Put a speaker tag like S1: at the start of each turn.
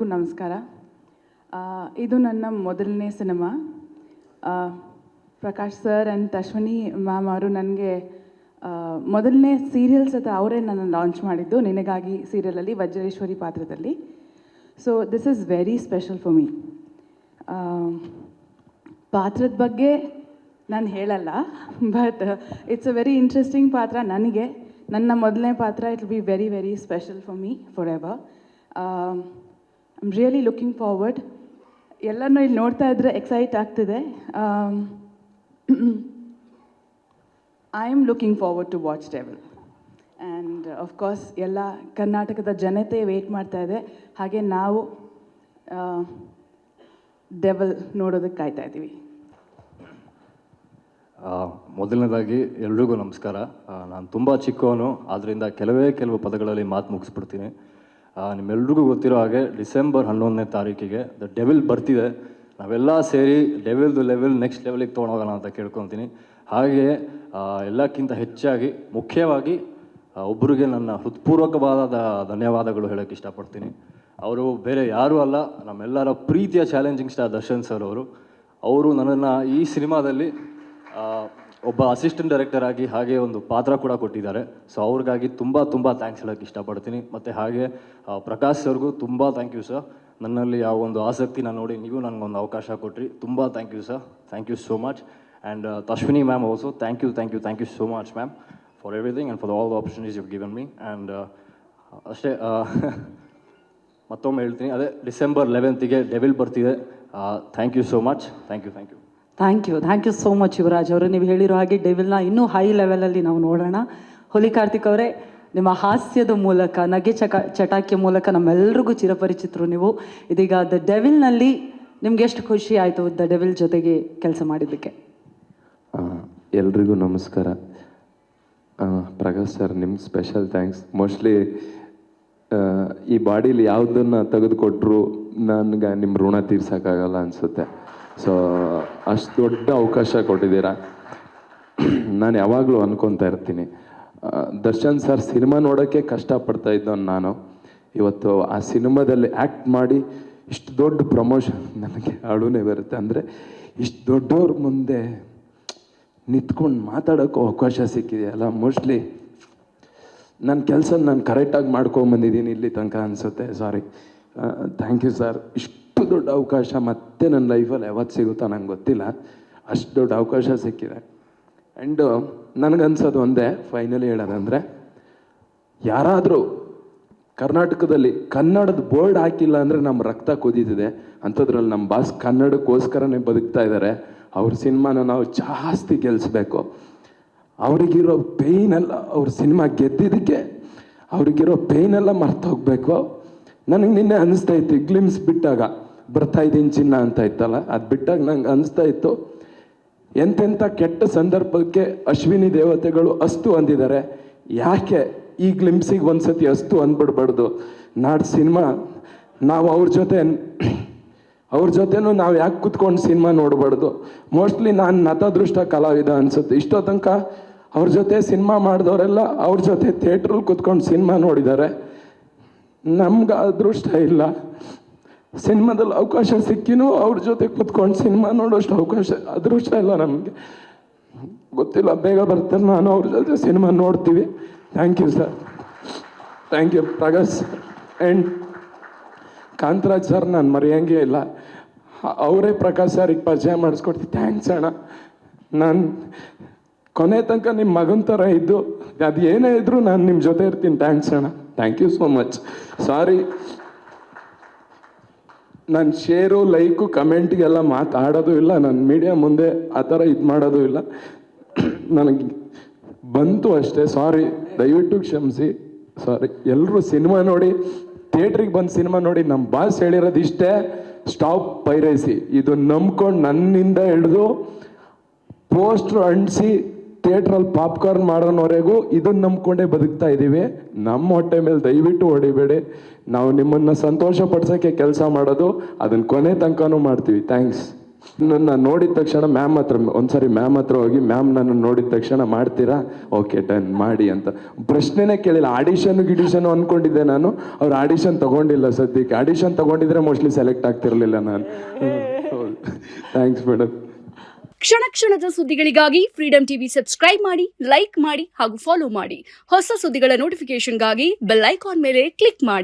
S1: ಎಲ್ರಿಗೂ ನಮಸ್ಕಾರ. ಇದು ನನ್ನ ಮೊದಲನೇ cinema. Prakash sir and Ashwini ma'am ಅವರು ನನಗೆ ಮೊದಲನೇ ಸೀರಿಯಲ್ ಸತ ಅವರೇ ನನ್ನ ಲಾಂಚ್ ಮಾಡಿದ್ದು, ನಿನಗಾಗಿ ಸೀರಿಯಲಲ್ಲಿ ವಜ್ರೇಶ್ವರಿ ಪಾತ್ರದಲ್ಲಿ. So this is very special for me. ಪಾತ್ರದ ಬಗ್ಗೆ ನಾನು ಹೇಳಲ್ಲ, but it's a very interesting ಪಾತ್ರ. ನನಗೆ ನನ್ನ ಮೊದಲನೇ ಪಾತ್ರ, it will be very very special for me for ever. I am really looking forward. ಎಲ್ಲನೂ ಇಲ್ಲಿ ನೋಡ್ತಾ ಇದ್ದರೆ ಎಕ್ಸೈಟ್ ಆಗ್ತಿದೆ. I am looking forward to watch Devil. And of course ಎಲ್ಲ ಕರ್ನಾಟಕದ ಜನತೆ ವೇಟ್ ಮಾಡ್ತಾ ಇದೆ, ಹಾಗೆ ನಾವು ಡೆವಿಲ್ ನೋಡೋದಕ್ಕೆ ಕಾಯ್ತಾ ಇದ್ದೀವಿ.
S2: ಮೊದಲನೇದಾಗಿ ಎಲ್ರಿಗೂ ನಮಸ್ಕಾರ. ನಾನು ತುಂಬ ಚಿಕ್ಕವನು, ಆದ್ದರಿಂದ ಕೆಲವು ಪದಗಳಲ್ಲಿ ಮಾತು ಮುಗಿಸ್ಬಿಡ್ತೀನಿ. ನಿಮ್ಮೆಲ್ರಿಗೂ ಗೊತ್ತಿರೋ ಹಾಗೆ ಡಿಸೆಂಬರ್ 11ನೇ ತಾರೀಕಿಗೆ ದ ಡೆವಿಲ್ ಬರ್ತಿದೆ. ನಾವೆಲ್ಲ ಸೇರಿ ಡೆವಿಲ್ದು ಲೆವೆಲ್ ನೆಕ್ಸ್ಟ್ ಲೆವೆಲಿಗೆ ತೊಗೊಂಡೋಗೋಣ ಅಂತ ಕೇಳ್ಕೊತೀನಿ. ಹಾಗೆಯೇ ಎಲ್ಲಕ್ಕಿಂತ ಹೆಚ್ಚಾಗಿ ಮುಖ್ಯವಾಗಿ ಒಬ್ಬರಿಗೆ ನನ್ನ ಹೃತ್ಪೂರ್ವಕವಾದ ಧನ್ಯವಾದಗಳು ಹೇಳೋಕ್ಕೆ ಇಷ್ಟಪಡ್ತೀನಿ. ಅವರು ಬೇರೆ ಯಾರೂ ಅಲ್ಲ, ನಮ್ಮೆಲ್ಲರ ಪ್ರೀತಿಯ ಚಾಲೆಂಜಿಂಗ್ ಸ್ಟಾರ್ ದರ್ಶನ್ ಸರ್ ಅವರು ನನ್ನನ್ನು ಈ ಸಿನಿಮಾದಲ್ಲಿ ಒಬ್ಬ ಅಸಿಸ್ಟೆಂಟ್ ಡೈರೆಕ್ಟರ್ ಆಗಿ ಹಾಗೆ ಒಂದು ಪಾತ್ರ ಕೂಡ ಕೊಟ್ಟಿದ್ದಾರೆ. ಸೊ ಅವ್ರಿಗಾಗಿ ತುಂಬ ಥ್ಯಾಂಕ್ಸ್ ಹೇಳೋಕ್ಕೆ ಇಷ್ಟಪಡ್ತೀನಿ. ಮತ್ತು ಹಾಗೆ ಪ್ರಕಾಶ್ ಸರ್ಗೂ ತುಂಬ ಥ್ಯಾಂಕ್ ಯು ಸರ್. ನನ್ನಲ್ಲಿ ಯಾವ ಒಂದು ಆಸಕ್ತಿನ ನೋಡಿ ನೀವು ನನಗೊಂದು ಅವಕಾಶ ಕೊಟ್ರಿ. ತುಂಬ thank you sir, thank you so much. And Ashwini ma'am also thank you so much ma'am for everything and for all the opportunities you given me. And ಅಷ್ಟೇ, ಮತ್ತೊಮ್ಮೆ ಹೇಳ್ತೀನಿ, ಅದೇ ಡಿಸೆಂಬರ್ 11ಗೆ ಡೆವಿಲ್ ಬರ್ತಿದೆ. Thank you so much. Thank you.
S3: Thank you so much Yuvraj ಅವರು. ನೀವು ಹೇಳಿರೋ ಹಾಗೆ ಡೆವಿಲ್ನ ಇನ್ನೂ ಹೈ ಲೆವೆಲಲ್ಲಿ ನಾವು ನೋಡೋಣ. ಹುಲಿ ಕಾರ್ತಿಕ್ ಅವರೇ, ನಿಮ್ಮ ಹಾಸ್ಯದ ಮೂಲಕ, ನಗೆ ಚಟಾಕಿಯ ಮೂಲಕ ನಮ್ಮೆಲ್ರಿಗೂ ಚಿರಪರಿಚಿತರು ನೀವು. ಇದೀಗ ದ ಡೆವಿಲ್ನಲ್ಲಿ ನಿಮ್ಗೆ ಎಷ್ಟು ಖುಷಿ ಆಯಿತು ದ ಡೆವಿಲ್ ಜೊತೆಗೆ ಕೆಲಸ ಮಾಡಿದ್ದಕ್ಕೆ?
S4: ಎಲ್ರಿಗೂ ನಮಸ್ಕಾರ. ಪ್ರಕಾಶ್ ಸರ್, ನಿಮ್ಗೆ ಸ್ಪೆಷಲ್ ಥ್ಯಾಂಕ್ಸ್. ಮೋಸ್ಟ್ಲಿ ಈ ಬಾಡೀಲಿ ಯಾವುದನ್ನು ತೆಗೆದುಕೊಟ್ರು ನನಗೆ ನಿಮ್ಮ ಋಣ ತೀರ್ಸೋಕ್ಕಾಗಲ್ಲ ಅನಿಸುತ್ತೆ. ಸೊ ಅಷ್ಟು ದೊಡ್ಡ ಅವಕಾಶ ಕೊಟ್ಟಿದ್ದೀರಾ. ನಾನು ಯಾವಾಗಲೂ ಅನ್ಕೊತಾ ಇರ್ತೀನಿ, ದರ್ಶನ್ ಸರ್ ಸಿನಿಮಾ ನೋಡೋಕ್ಕೆ ಕಷ್ಟಪಡ್ತಾ ಇದ್ದವನು ನಾನು. ಇವತ್ತು ಆ ಸಿನಿಮಾದಲ್ಲಿ ಆ್ಯಕ್ಟ್ ಮಾಡಿ ಇಷ್ಟು ದೊಡ್ಡ ಪ್ರಮೋಷನ್, ನನಗೆ ಅಳುನೇ ಬರುತ್ತೆ. ಅಂದರೆ ಇಷ್ಟು ದೊಡ್ಡವ್ರ ಮುಂದೆ ನಿಂತ್ಕೊಂಡು ಮಾತಾಡೋಕ್ಕೂ ಅವಕಾಶ ಸಿಕ್ಕಿದೆಯಲ್ಲ, ಮೋಸ್ಟ್ಲಿ ನನ್ನ ಕೆಲಸ ನಾನು ಕರೆಕ್ಟಾಗಿ ಮಾಡ್ಕೊಂಬಂದಿದ್ದೀನಿ ಇಲ್ಲಿ ತನಕ ಅನಿಸುತ್ತೆ. ಸಾರಿ, ಥ್ಯಾಂಕ್ ಯು ಸರ್. ಇಷ್ಟು ದೊಡ್ಡ ಅವಕಾಶ ಮತ್ತೆ ನನ್ನ ಲೈಫಲ್ಲಿ ಯಾವತ್ತು ಸಿಗುತ್ತಾ ನಂಗೆ ಗೊತ್ತಿಲ್ಲ, ಅಷ್ಟು ದೊಡ್ಡ ಅವಕಾಶ ಸಿಕ್ಕಿದೆ. ಆ್ಯಂಡ್ ನನಗನ್ಸೋದು ಒಂದೇ, ಫೈನಲಿ ಹೇಳೋದಂದರೆ, ಯಾರಾದರೂ ಕರ್ನಾಟಕದಲ್ಲಿ ಕನ್ನಡದ ಬೋರ್ಡ್ ಹಾಕಿಲ್ಲ ಅಂದರೆ ನಮ್ಮ ರಕ್ತ ಕುದೀತಿದೆ. ಅಂಥದ್ರಲ್ಲಿ ನಮ್ಮ ಬಾಸ್ ಕನ್ನಡಕ್ಕೋಸ್ಕರನೇ ಬದುಕ್ತಾ ಇದ್ದಾರೆ. ಅವ್ರ ಸಿನಿಮಾನ ನಾವು ಜಾಸ್ತಿ ಗೆಲ್ಲಿಸ್ಬೇಕು. ಅವರಿಗಿರೋ ಪೇಯ್ನೆಲ್ಲ, ಅವ್ರ ಸಿನಿಮಾ ಗೆದ್ದಿದ್ದಕ್ಕೆ ಅವ್ರಿಗಿರೋ ಪೇಯ್ನೆಲ್ಲ ಮರ್ತೋಗ್ಬೇಕು. ನನಗೆ ನಿನ್ನೆ ಅನ್ನಿಸ್ತಾ ಇತ್ತು, ಗ್ಲಿಮ್ಸ್ ಬಿಟ್ಟಾಗ ಬರ್ತಾ ಇದ್ದೀನಿ ಚಿನ್ನ ಅಂತ ಇತ್ತಲ್ಲ, ಅದು ಬಿಟ್ಟಾಗ ನಂಗೆ ಅನ್ನಿಸ್ತಾ ಇತ್ತು, ಎಂತೆಂಥ ಕೆಟ್ಟ ಸಂದರ್ಭಕ್ಕೆ ಅಶ್ವಿನಿ ದೇವತೆಗಳು ಅಸ್ತು ಅಂದಿದ್ದಾರೆ. ಯಾಕೆ ಈ ಗ್ಲಿಮ್ಸಿಗೆ ಒಂದ್ಸತಿ ಅಸ್ತು ಅಂದ್ಬಿಡ್ಬಾರ್ದು? ನಾಡು ಸಿನಿಮಾ ನಾವು ಅವ್ರ ಜೊತೆನೂ ನಾವು ಯಾಕೆ ಕೂತ್ಕೊಂಡು ಸಿನಿಮಾ ನೋಡಬಾರ್ದು? ಮೋಸ್ಟ್ಲಿ ನಾನು ನತದೃಷ್ಟ ಕಲಾವಿದ ಅನಿಸುತ್ತೆ. ಇಷ್ಟೋ ತನಕ ಅವ್ರ ಜೊತೆ ಸಿನಿಮಾ ಮಾಡಿದವರೆಲ್ಲ ಅವ್ರ ಜೊತೆ ಥಿಯೇಟ್ರಲ್ಲಿ ಕೂತ್ಕೊಂಡು ಸಿನಿಮಾ ನೋಡಿದ್ದಾರೆ. ನಮ್ಗೆ ಅದೃಷ್ಟ ಇಲ್ಲ. ಸಿನಿಮಾದಲ್ಲಿ ಅವಕಾಶ ಸಿಕ್ಕಿನೂ ಅವ್ರ ಜೊತೆ ಕೂತ್ಕೊಂಡು ಸಿನಿಮಾ ನೋಡೋಷ್ಟು ಅದೃಷ್ಟ ಇಲ್ಲ ನಮಗೆ. ಗೊತ್ತಿಲ್ಲ, ಬೇಗ ಬರ್ತಾರೆ, ನಾನು ಅವ್ರ ಜೊತೆ ಸಿನಿಮಾ ನೋಡ್ತೀವಿ. Thank you sir, thank you Prakash. And Kantharaj sir ನಾನು ಮರೆಯೋಂಗೇ ಇಲ್ಲ, ಅವರೇ ಪ್ರಕಾಶ್ ಸರಿಗೆ ಪರಿಚಯ ಮಾಡಿಸ್ಕೊಡ್ತೀನಿ. ಥ್ಯಾಂಕ್ಸ್ ಅಣ್ಣ. ನಾನು ಕೊನೆ ತನಕ ನಿಮ್ಮ ಮಗನ ಥರ ಇದ್ದು, ಅದು ಏನೇ ಇದ್ದರೂ ನಾನು ನಿಮ್ಮ ಜೊತೆ ಇರ್ತೀನಿ. ಥ್ಯಾಂಕ್ಸ್ ಅಣ್ಣ, ಥ್ಯಾಂಕ್ ಯು ಸೋ ಮಚ್. ಸಾರಿ, ನಾನು ಶೇರು ಲೈಕು ಕಮೆಂಟ್ಗೆಲ್ಲ ಮಾತಾಡೋದು ಇಲ್ಲ, ನಾನು ಮೀಡಿಯಾ ಮುಂದೆ ಆ ಥರ ಇದು ಮಾಡೋದು ಇಲ್ಲ. ನನಗೆ ಬಂತು ಅಷ್ಟೇ, ಸಾರಿ, ದಯವಿಟ್ಟು ಕ್ಷಮಿಸಿ. ಸಾರಿ. ಎಲ್ಲರೂ ಸಿನಿಮಾ ನೋಡಿ, ಥಿಯೇಟ್ರಿಗೆ ಬಂದು ಸಿನಿಮಾ ನೋಡಿ. ನಮ್ಮ ಬಾಸ್ ಹೇಳಿರೋದು ಇಷ್ಟೇ, ಸ್ಟಾಪ್ ಪೈರಸಿ. ಇದು ನಂಬ್ಕೊಂಡು ನನ್ನಿಂದ ಹಿಡಿದು ಪೋಸ್ಟ್ರು ಅಂಟಿಸಿ ಥಿಯೇಟ್ರಲ್ಲಿ ಪಾಪ್ಕಾರ್ನ್ ಮಾಡೋನವರೆಗೂ ಇದನ್ನು ನಂಬ್ಕೊಂಡೇ ಬದುಕ್ತಾ ಇದ್ದೀವಿ. ನಮ್ಮ ಹೊಟ್ಟೆ ಮೇಲೆ ದಯವಿಟ್ಟು ಹೊಡಿಬೇಡಿ. ನಾವು ನಿಮ್ಮನ್ನು ಸಂತೋಷ ಪಡಿಸೋಕ್ಕೆ ಕೆಲಸ ಮಾಡೋದು, ಅದನ್ನು ಕೊನೆ ತನಕನೂ ಮಾಡ್ತೀವಿ. ಥ್ಯಾಂಕ್ಸ್. ನನ್ನ ನೋಡಿದ ತಕ್ಷಣ ಮ್ಯಾಮ್ ಹತ್ರ ಒಂದ್ಸರಿ ಮ್ಯಾಮ್ ಹತ್ರ ಹೋಗಿ ಮ್ಯಾಮ್ ನನ್ನ ನೋಡಿದ ತಕ್ಷಣ ಮಾಡ್ತೀರಾ, ಓಕೆ ಡನ್ ಮಾಡಿ ಅಂತ ಪ್ರಶ್ನೆನೇ ಕೇಳಿಲ್ಲ. ಗಿಡಿಷನ್ ಅನ್ಕೊಂಡಿದ್ದೆ ನಾನು. ಅವ್ರು ಆಡಿಷನ್ ತಗೊಂಡಿಲ್ಲ ಸದ್ಯಕ್ಕೆ. ಆಡಿಷನ್ ತಗೊಂಡಿದ್ರೆ ಮೋಸ್ಟ್ಲಿ ಸೆಲೆಕ್ಟ್ ಆಗ್ತಿರ್ಲಿಲ್ಲ ನಾನು. Thanks madam.
S5: ಕ್ಷಣ ಕ್ಷಣದ ಸುದ್ದಿಗಳಿಗಾಗಿ ಫ್ರೀಡಂ ಟಿವಿ ಸಬ್ಸ್ಕ್ರೈಬ್ ಮಾಡಿ, ಲೈಕ್ ಮಾಡಿ ಹಾಗೂ ಫಾಲೋ ಮಾಡಿ. ಹೊಸ ಸುದ್ದಿಗಳ ನೋಟಿಫಿಕೇಶನ್ಗಾಗಿ ಬೆಲ್ ಐಕಾನ್ ಮೇಲೆ ಕ್ಲಿಕ್ ಮಾಡಿ.